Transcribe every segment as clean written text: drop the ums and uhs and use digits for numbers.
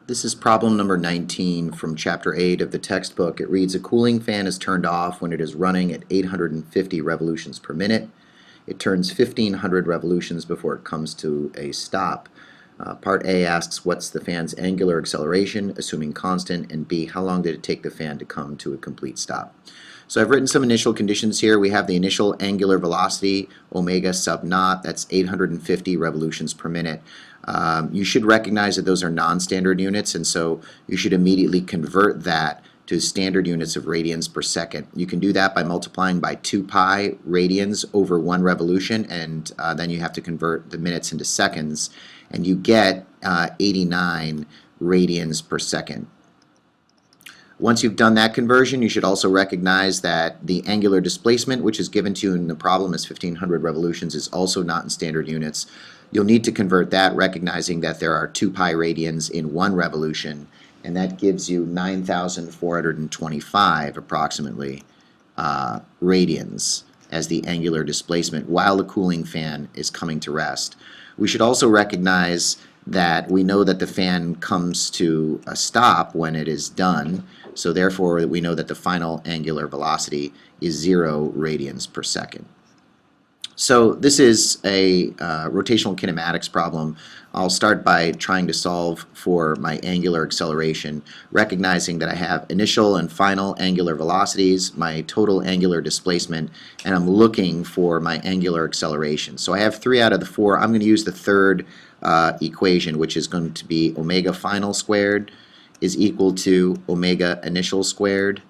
This is problem number 19 from chapter 8 of the textbook. It reads, a cooling fan is turned off when it is running at 850 revolutions per minute. It turns 1500 revolutions before it comes to a stop. Part A asks, what's the fan's angular acceleration, assuming constant, and B, how long did it take the fan to come to a complete stop? So I've written some initial conditions here. We have the initial angular velocity, omega sub naught, that's 850 revolutions per minute. You should recognize that those are non-standard units, and so you should immediately convert that to standard units of radians per second. You can do that by multiplying by 2 pi radians over 1 revolution, and then you have to convert the minutes into seconds, and you get 89 radians per second. Once you've done that conversion, you should also recognize that the angular displacement, which is given to you in the problem as 1500 revolutions, is also not in standard units. You'll need to convert that, recognizing that there are 2 pi radians in 1 revolution, and that gives you 9,425 approximately radians as the angular displacement while the cooling fan is coming to rest. We should also recognize that we know that the fan comes to a stop when it is done, so therefore we know that the final angular velocity is 0 radians per second. So this is a rotational kinematics problem. I'll start by trying to solve for my angular acceleration, recognizing that I have initial and final angular velocities, my total angular displacement, and I'm looking for my angular acceleration. So I have 3 out of the 4. I'm going to use the third equation, which is going to be omega final squared is equal to omega initial squared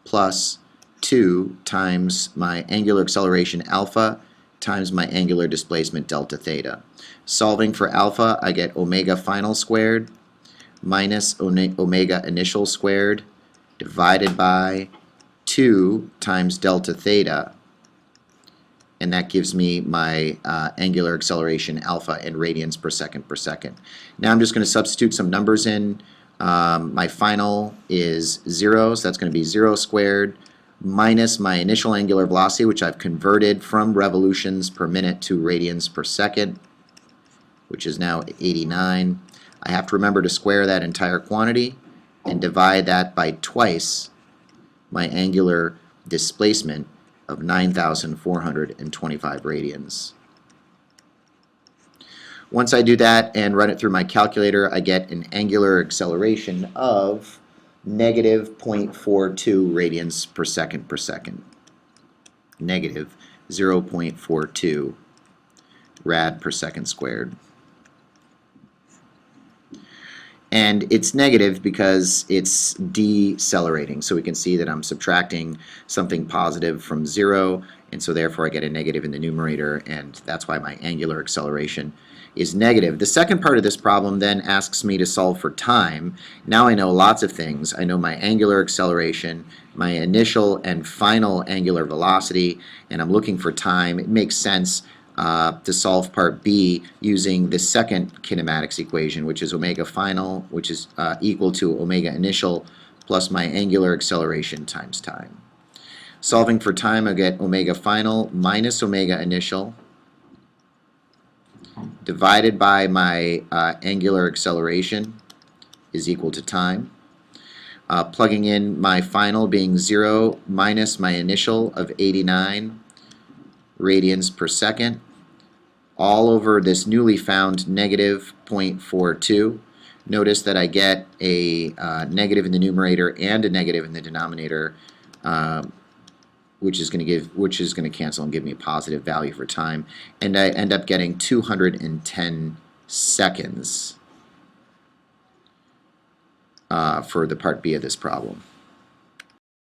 plus 2 times my angular acceleration alpha times my angular displacement delta theta. Solving for alpha, I get omega final squared minus omega initial squared divided by 2 times delta theta, and that gives me my angular acceleration alpha in radians per second per second. Now I'm just going to substitute some numbers in. My final is 0, so that's going to be 0 squared minus my initial angular velocity, which I've converted from revolutions per minute to radians per second, which is now 89. I have to remember to square that entire quantity and divide that by twice my angular displacement of 9,425 radians. Once I do that and run it through my calculator, I get an angular acceleration of negative 0.42 radians per second. Negative 0.42 rad per second squared. And it's negative because it's decelerating. So we can see that I'm subtracting something positive from 0, and so therefore I get a negative in the numerator, and that's why my angular acceleration is negative. The second part of this problem then asks me to solve for time. Now I know lots of things. I know my angular acceleration, my initial and final angular velocity, and I'm looking for time. It makes sense to solve part B using the second kinematics equation, which is omega final, which is equal to omega initial plus my angular acceleration times time. Solving for time, I get omega final minus omega initial divided by my angular acceleration is equal to time. Plugging in my final being 0 minus my initial of 89 radians per second, all over this newly found negative 0.42. Notice that I get a negative in the numerator and a negative in the denominator, which is going to cancel and give me a positive value for time, and I end up getting 210 seconds for the part B of this problem.